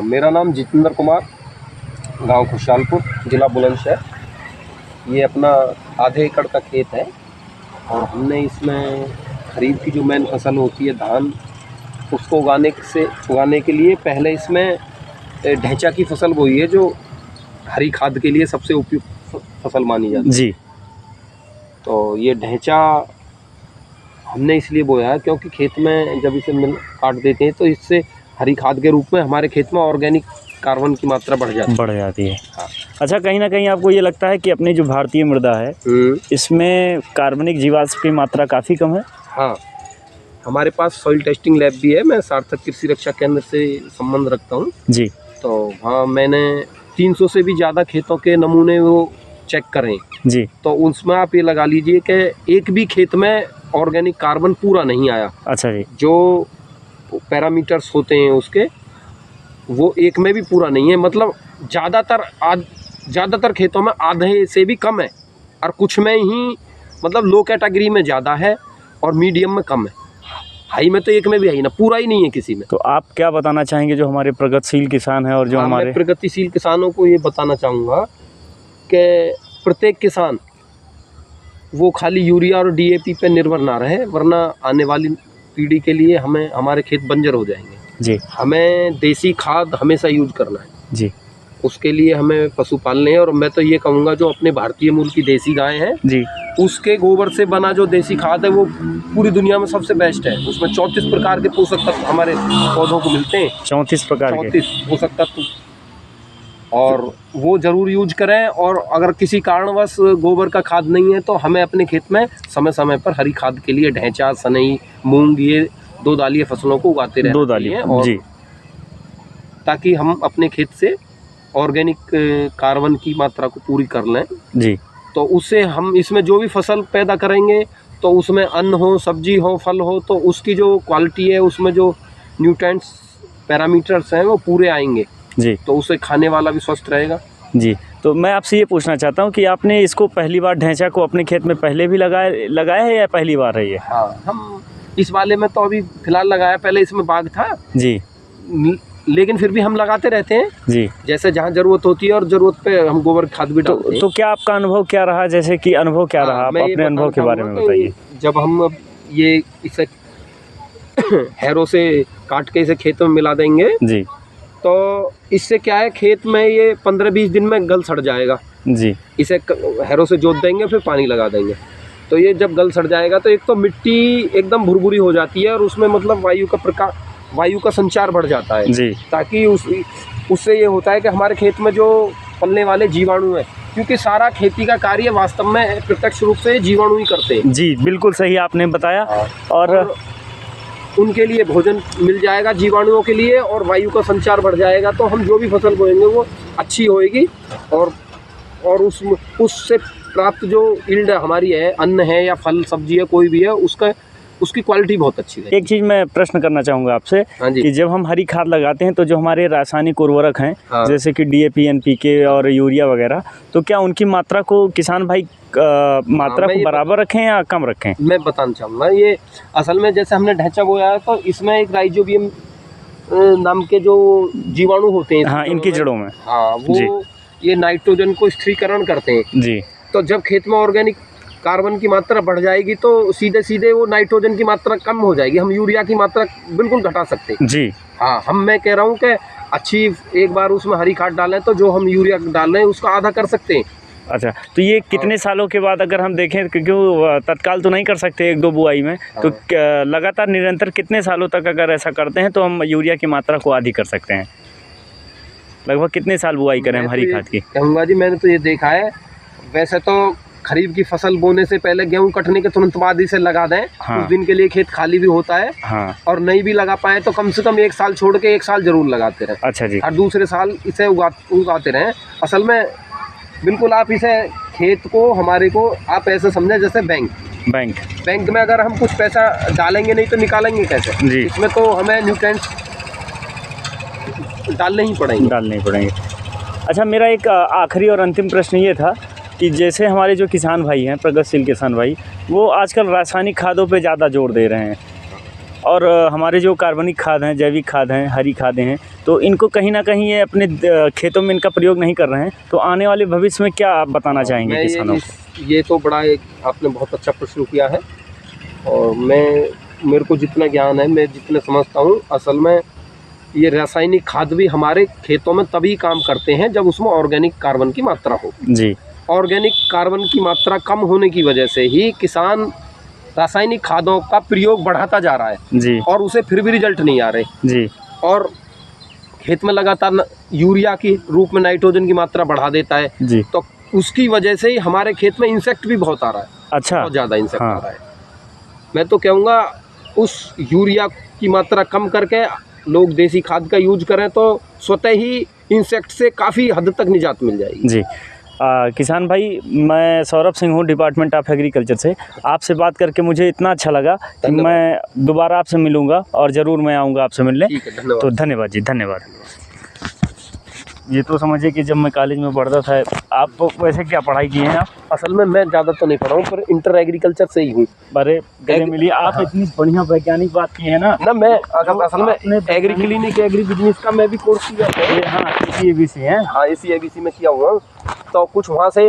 मेरा नाम जितेंद्र कुमार, गांव खुशहालपुर, जिला बुलंदशहर। ये अपना आधे एकड़ का खेत है और हमने इसमें खरीफ की जो मेन फसल होती है धान, उसको उगाने के लिए पहले इसमें ढैंचा की फसल बोई है, जो हरी खाद के लिए सबसे उपयुक्त फसल मानी जाती है जी। तो ये ढैंचा हमने इसलिए बोया है क्योंकि खेत में जब इसे काट देते हैं तो इससे हरी खाद के रूप में हमारे खेत में ऑर्गेनिक कार्बन की मात्रा बढ़ जाती है। हाँ। अच्छा, कहीं ना कहीं आपको ये लगता है कि अपनी जो भारतीय मृदा है इसमें कार्बनिक जीवाश्म की मात्रा काफ़ी कम है? हाँ, हमारे पास सॉइल टेस्टिंग लैब भी है। मैं सार्थक कृषि रक्षा केंद्र से संबंध रखता हूँ जी। तो हाँ, मैंने 300 से भी ज़्यादा खेतों के नमूने वो चेक करें जी। तो उसमें आप ये लगा लीजिए कि एक भी खेत में ऑर्गेनिक कार्बन पूरा नहीं आया। अच्छा जी। जो पैरामीटर्स होते हैं उसके, वो एक में भी पूरा नहीं है। मतलब ज़्यादातर खेतों में आधे से भी कम है और कुछ में ही मतलब लो कैटेगरी में ज़्यादा है और मीडियम में कम है। हाई में तो एक में भी है ना, पूरा ही नहीं है किसी में। तो आप क्या बताना चाहेंगे जो हमारे प्रगतिशील किसान हैं और जो हमारे मैं प्रगतिशील किसानों को ये बताना चाहूँगा कि प्रत्येक किसान वो खाली यूरिया और डीएपी पे निर्भर ना रहे, वरना आने वाली पीढ़ी के लिए हमारे खेत बंजर हो जाएंगे जी। हमें देसी खाद हमेशा यूज करना है जी। उसके लिए हमें पशु पालने हैं। और मैं तो ये कहूँगा जो अपने भारतीय मूल की देसी गाय है जी, उसके गोबर से बना जो देसी खाद है वो पूरी दुनिया में सबसे बेस्ट है। उसमें 34 प्रकार के पोषक तत्व हमारे पौधों को मिलते हैं। 34 प्रकार के 34 पोषक तत्व, और वो ज़रूर यूज करें। और अगर किसी कारणवश गोबर का खाद नहीं है तो हमें अपने खेत में समय समय पर हरी खाद के लिए ढैंचा, सनई, मूंग, ये 2 दालीय फसलों को उगाते रहना 2 दालीय जी, ताकि हम अपने खेत से ऑर्गेनिक कार्बन की मात्रा को पूरी कर लें जी। तो उससे हम इसमें जो भी फसल पैदा करेंगे तो उसमें अन्न हो, सब्जी हो, फल हो, तो उसकी जो क्वालिटी है, उसमें जो न्यूट्रिएंट्स पैरामीटर्स हैं वो पूरे आएंगे जी। तो उसे खाने वाला भी स्वस्थ रहेगा जी। तो मैं आपसे ये पूछना चाहता हूँ कि आपने इसको पहली बार ढैंचा को अपने खेत में पहले भी लगाया है या पहली बार है ये? हाँ, हम इस वाले में तो अभी फिलहाल लगाया, पहले इसमें बाग था जी, लेकिन फिर भी हम लगाते रहते हैं जी, जैसे जहाँ जरूरत होती है और जरूरत पे हम गोबर खाद भी डालते हैं। तो क्या आपका अनुभव क्या रहा, जैसे कि अनुभव क्या रहा, आप अपने अनुभव के बारे में बताइए। जब हम ये इसे हैरों से काट के इसे खेत में मिला देंगे जी, तो इससे क्या है, खेत में ये 15-20 दिन में गल सड़ जाएगा जी। इसे हैरों से जोत देंगे, फिर पानी लगा देंगे तो ये जब गल सड़ जाएगा तो एक तो मिट्टी एकदम भुरभुरी हो जाती है और उसमें मतलब वायु का संचार बढ़ जाता है जी, ताकि उससे ये होता है कि हमारे खेत में जो पलने वाले जीवाणु हैं, क्योंकि सारा खेती का कार्य वास्तव में प्रत्यक्ष रूप से जीवाणु ही करते हैं जी। बिल्कुल सही आपने बताया। और उनके लिए भोजन मिल जाएगा जीवाणुओं के लिए और वायु का संचार बढ़ जाएगा तो हम जो भी फसल बोएंगे वो अच्छी होएगी और उससे प्राप्त जो यील्ड हमारी है, अन्न है या फल सब्जी है, कोई भी है, उसकी क्वालिटी बहुत अच्छी है। एक चीज़ मैं प्रश्न करना चाहूँगा आपसे कि जब हम हरी खाद लगाते हैं तो जो हमारे रासायनिक उर्वरक हैं जैसे कि डीएपी, एनपीके और यूरिया वगैरह, तो क्या उनकी मात्रा को किसान भाई मात्रा को बराबर रखें या कम रखें? मैं बताना चाहूँगा, ये असल में जैसे हमने ढैंचा बोया है तो इसमें एक राइजोबियम नाम के जो जीवाणु होते हैं, हाँ, इनकी जड़ों में, हाँ, वो ये नाइट्रोजन को स्थिरीकरण करते हैं जी। तो जब खेत में ऑर्गेनिक कार्बन की मात्रा बढ़ जाएगी तो सीधे सीधे वो नाइट्रोजन की मात्रा कम हो जाएगी, हम यूरिया की मात्रा बिल्कुल घटा सकते हैं जी। हाँ, मैं कह रहा हूँ कि अच्छी एक बार उसमें हरी खाद डालें तो जो हम यूरिया डाल रहे हैं उसका आधा कर सकते हैं। अच्छा, तो ये कितने सालों के बाद अगर हम देखें, क्योंकि तत्काल तो नहीं कर सकते 1-2 बुआई में, तो लगातार निरंतर कितने सालों तक अगर ऐसा करते हैं तो हम यूरिया की मात्रा को आधी कर सकते हैं? लगभग कितने साल बुआई करें हम हरी खाद की? कहूँगा जी, मैंने तो ये देखा है, वैसे तो खरीफ की फसल बोने से पहले गेहूं कटने के तुरंत बाद इसे लगा दें, हाँ, उस दिन के लिए खेत खाली भी होता है, हाँ, और नहीं भी लगा पाए तो कम से कम 1 साल छोड़ के 1 साल जरूर लगाते रहें। अच्छा जी। और दूसरे साल इसे उगाते रहें। असल में बिल्कुल आप इसे खेत को हमारे को आप ऐसे समझें जैसे बैंक में अगर हम कुछ पैसा डालेंगे नहीं तो निकालेंगे कैसे जी? इसमें तो हमें न्यूट्रिएंट्स डालने ही पड़ेंगे। अच्छा, मेरा एक आखिरी और अंतिम प्रश्न ये था कि जैसे हमारे जो किसान भाई हैं, प्रगतिशील किसान भाई, वो आजकल रासायनिक खादों पे ज़्यादा जोर दे रहे हैं, और हमारे जो कार्बनिक खाद हैं, जैविक खाद हैं, हरी खादें हैं, तो इनको कहीं ना कहीं ये अपने खेतों में इनका प्रयोग नहीं कर रहे हैं, तो आने वाले भविष्य में क्या आप बताना चाहेंगे किसानों को? ये तो बड़ा एक आपने बहुत अच्छा प्रश्न किया है। और मेरे को जितना ज्ञान है, मैं जितने समझता हूँ, असल में ये रासायनिक खाद भी हमारे खेतों में तभी काम करते हैं जब उसमें ऑर्गेनिक कार्बन की मात्रा हो जी। ऑर्गेनिक कार्बन की मात्रा कम होने की वजह से ही किसान रासायनिक खादों का प्रयोग बढ़ाता जा रहा है जी, और उसे फिर भी रिजल्ट नहीं आ रहे जी। और खेत में लगातार यूरिया की रूप में नाइट्रोजन की मात्रा बढ़ा देता है जी। तो उसकी वजह से ही हमारे खेत में इंसेक्ट भी बहुत आ रहा है। अच्छा, बहुत ज़्यादा इंसेक्ट हाँ। आ रहा है। मैं तो कहूँगा उस यूरिया की मात्रा कम करके लोग देसी खाद का यूज करें तो स्वतः ही इंसेक्ट से काफ़ी हद तक निजात मिल जाएगी। जी। किसान भाई, मैं सौरभ सिंह हूँ, डिपार्टमेंट ऑफ एग्रीकल्चर से। आपसे बात करके मुझे इतना अच्छा लगा कि मैं दोबारा आपसे मिलूँगा और ज़रूर मैं आऊँगा आपसे मिलने। ठीक है, धन्यवाद। तो धन्यवाद जी, धन्यवाद। ये तो समझिए कि जब मैं कॉलेज में पढ़ता था। आप वैसे क्या पढ़ाई किए हैं आप? असल में मैं ज़्यादा तो नहीं पढ़ा हूँ, पर इंटर एग्रीकल्चर से ही हूँ। अरे गले मिलिए, आप इतनी बढ़िया वैज्ञानिक बात की है ना। मैं असल में एग्री क्लिनिक एग्री बिजनेस का मैं भी कोर्स किया है। हाँ, इसी ABC है। हाँ, इसी ABC में किया हुआ। तो कुछ वहाँ से